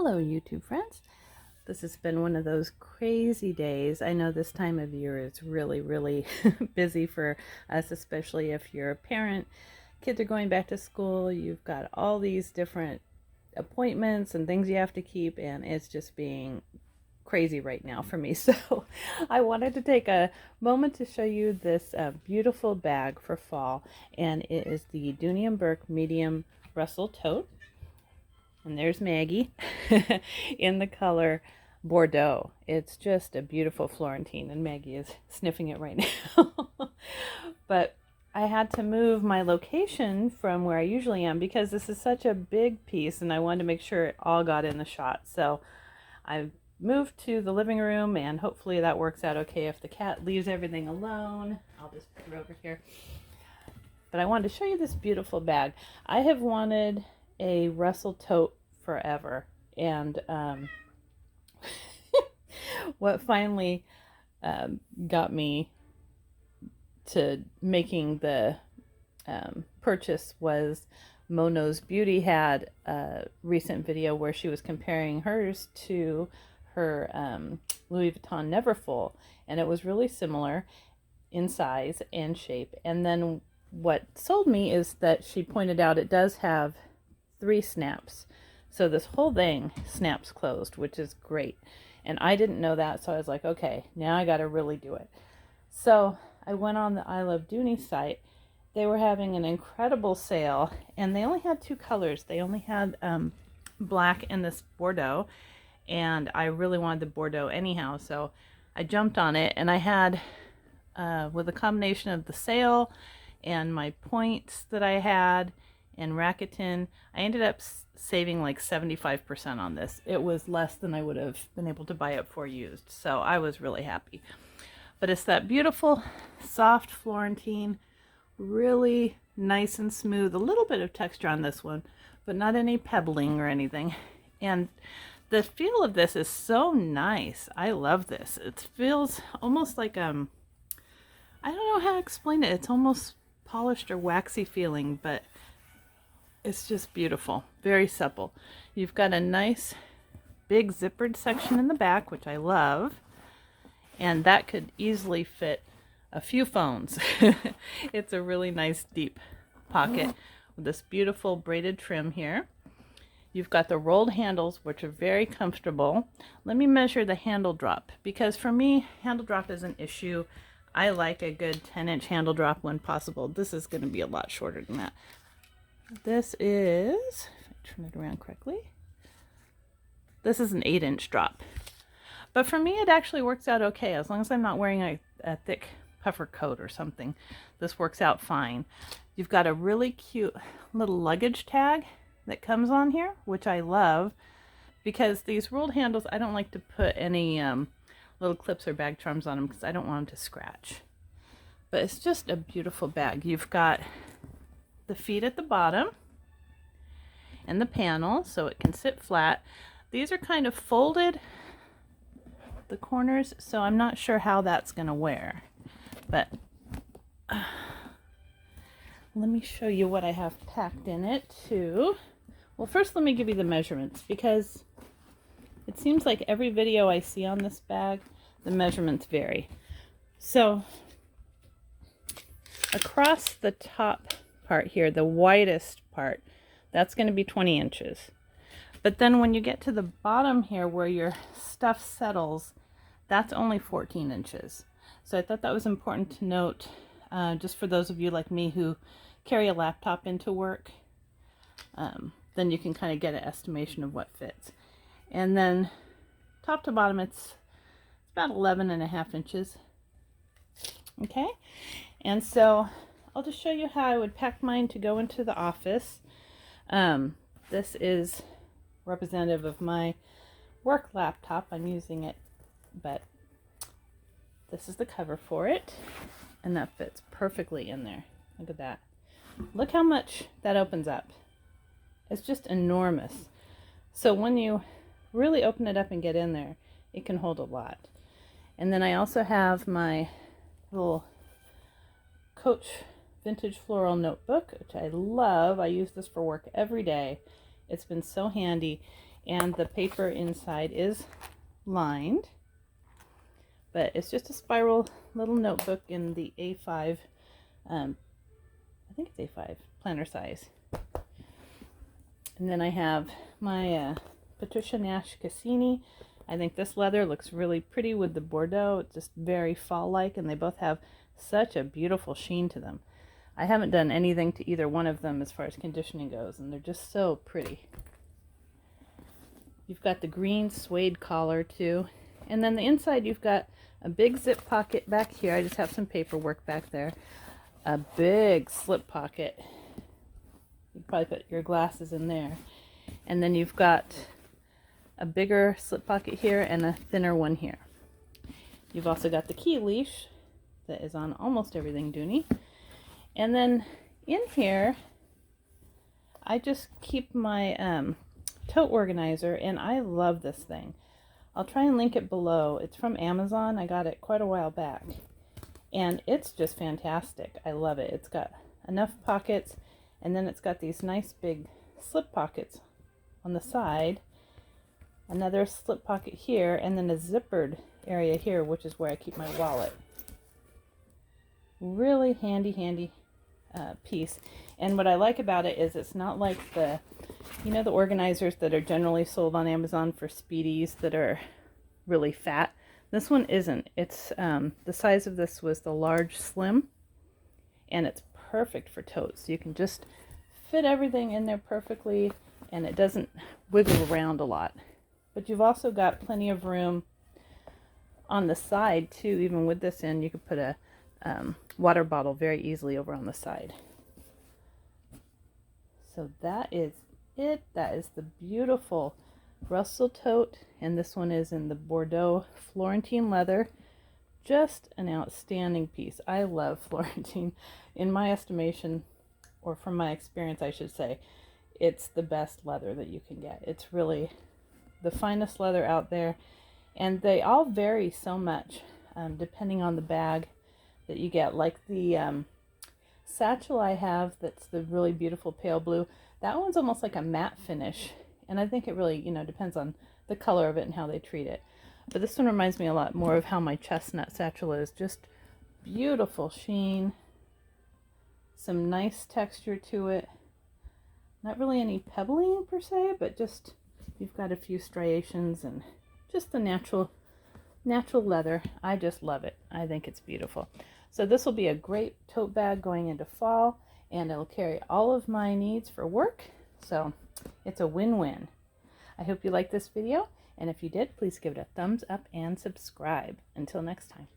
Hello YouTube friends. This has been one of those crazy days. I know this time of year is really busy for us, especially if you're a parent. Kids are going back to school. You've got all these different appointments and things you have to keep, and it's just being crazy right now for me. So I wanted to take a moment to show you this beautiful bag for fall, and it is the Dooney and Bourke medium RUSSEL Tote. And there's Maggie in the color Bordeaux. It's just a beautiful Florentine, and Maggie is sniffing it right now. But I had to move my location from where I usually am because this is such a big piece, and I wanted to make sure it all got in the shot. So I moved to the living room, and hopefully that works out okay. If the cat leaves everything alone, I'll just put it over here. But I wanted to show you this beautiful bag. I have wanted a RUSSEL Tote forever, and what finally got me to making the purchase was Mono's Beauty had a recent video where she was comparing hers to her Louis Vuitton Neverfull, and it was really similar in size and shape. And then what sold me is that she pointed out it does have 3 snaps. So this whole thing snaps closed, which is great. And I didn't know that, so I was like, okay, now I got to really do it. So I went on the I Love Dooney site. They were having an incredible sale, and they only had 2 colors. They only had black and this Bordeaux, and I really wanted the Bordeaux anyhow, so I jumped on it, and I had, with a combination of the sale and my points that I had, and Rakuten, I ended up saving like 75% on this. It was less than I would have been able to buy it for used, so I was really happy. But it's that beautiful, soft Florentine, really nice and smooth. A little bit of texture on this one, but not any pebbling or anything. And the feel of this is so nice. I love this. It feels almost like, I don't know how to explain it. It's almost polished or waxy feeling, but it's just beautiful, very supple. You've got a nice big zippered section in the back, which I love, and that could easily fit a few phones. It's a really nice deep pocket with this beautiful braided trim here. You've got the rolled handles, which are very comfortable. Let me measure the handle drop, because for me, handle drop is an issue. I like a good 10-inch handle drop when possible. This is going to be a lot shorter than that. This is, if I turn it around correctly, this is an 8-inch drop. But for me, it actually works out okay. As long as I'm not wearing a thick puffer coat or something, this works out fine. You've got a really cute little luggage tag that comes on here, which I love, because these rolled handles, I don't like to put any little clips or bag charms on them because I don't want them to scratch. But it's just a beautiful bag. You've got the feet at the bottom and the panel so it can sit flat. These are kind of folded, the corners, so I'm not sure how that's going to wear, but let me show you what I have packed in it too. Well, first let me give you the measurements, because it seems like every video I see on this bag, the measurements vary. So across the top part here, the widest part, that's going to be 20 inches. But then when you get to the bottom here where your stuff settles, that's only 14 inches. So I thought that was important to note, just for those of you like me who carry a laptop into work. Then you can kind of get an estimation of what fits. And then top to bottom, it's about 11.5 inches. Okay, and so I'll just show you how I would pack mine to go into the office. This is representative of my work laptop. I'm using it, but this is the cover for it, and that fits perfectly in there. Look at that. Look how much that opens up. It's just enormous. So when you really open it up and get in there, it can hold a lot. And then I also have my little Coach vintage floral notebook, which I love. I use this for work every day. It's been so handy, and the paper inside is lined, but it's just a spiral little notebook in the A5, I think it's A5 planner size. And then I have my Patricia Nash Cassini. I think this leather looks really pretty with the Bordeaux. It's just very fall-like, and they both have such a beautiful sheen to them. I haven't done anything to either one of them as far as conditioning goes, and they're just so pretty. You've got the green suede collar too, and then the inside you've got a big zip pocket back here. I just have some paperwork back there. A big slip pocket. You probably put your glasses in there. And then you've got a bigger slip pocket here and a thinner one here. You've also got the key leash that is on almost everything Dooney. And then in here, I just keep my tote organizer, and I love this thing. I'll try and link it below. It's from Amazon. I got it quite a while back. And it's just fantastic. I love it. It's got enough pockets, and then it's got these nice big slip pockets on the side, another slip pocket here, and then a zippered area here, which is where I keep my wallet. Really handy piece. And what I like about it is it's not like the, you know, the organizers that are generally sold on Amazon for speedies that are really fat. This one isn't. It's the size of this was the large slim, and it's perfect for totes. You can just fit everything in there perfectly, and it doesn't wiggle around a lot. But you've also got plenty of room on the side too. Even with this in, you could put a water bottle very easily over on the side. So that is it. That is the beautiful RUSSEL Tote, and this one is in the Bordeaux Florentine leather. Just an outstanding piece. I love Florentine. In my estimation, or from my experience I should say, it's the best leather that you can get. It's really the finest leather out there, and they all vary so much depending on the bag that you get. Like the satchel I have, that's the really beautiful pale blue, that one's almost like a matte finish, and I think it really, you know, depends on the color of it and how they treat it. But this one reminds me a lot more of how my chestnut satchel is. Just beautiful sheen, some nice texture to it. Not really any pebbling per se, but just you've got a few striations and just the natural leather. I just love it. I think it's beautiful. So this will be a great tote bag going into fall, and it'll carry all of my needs for work. So it's a win-win. I hope you liked this video, and if you did, please give it a thumbs up and subscribe. Until next time.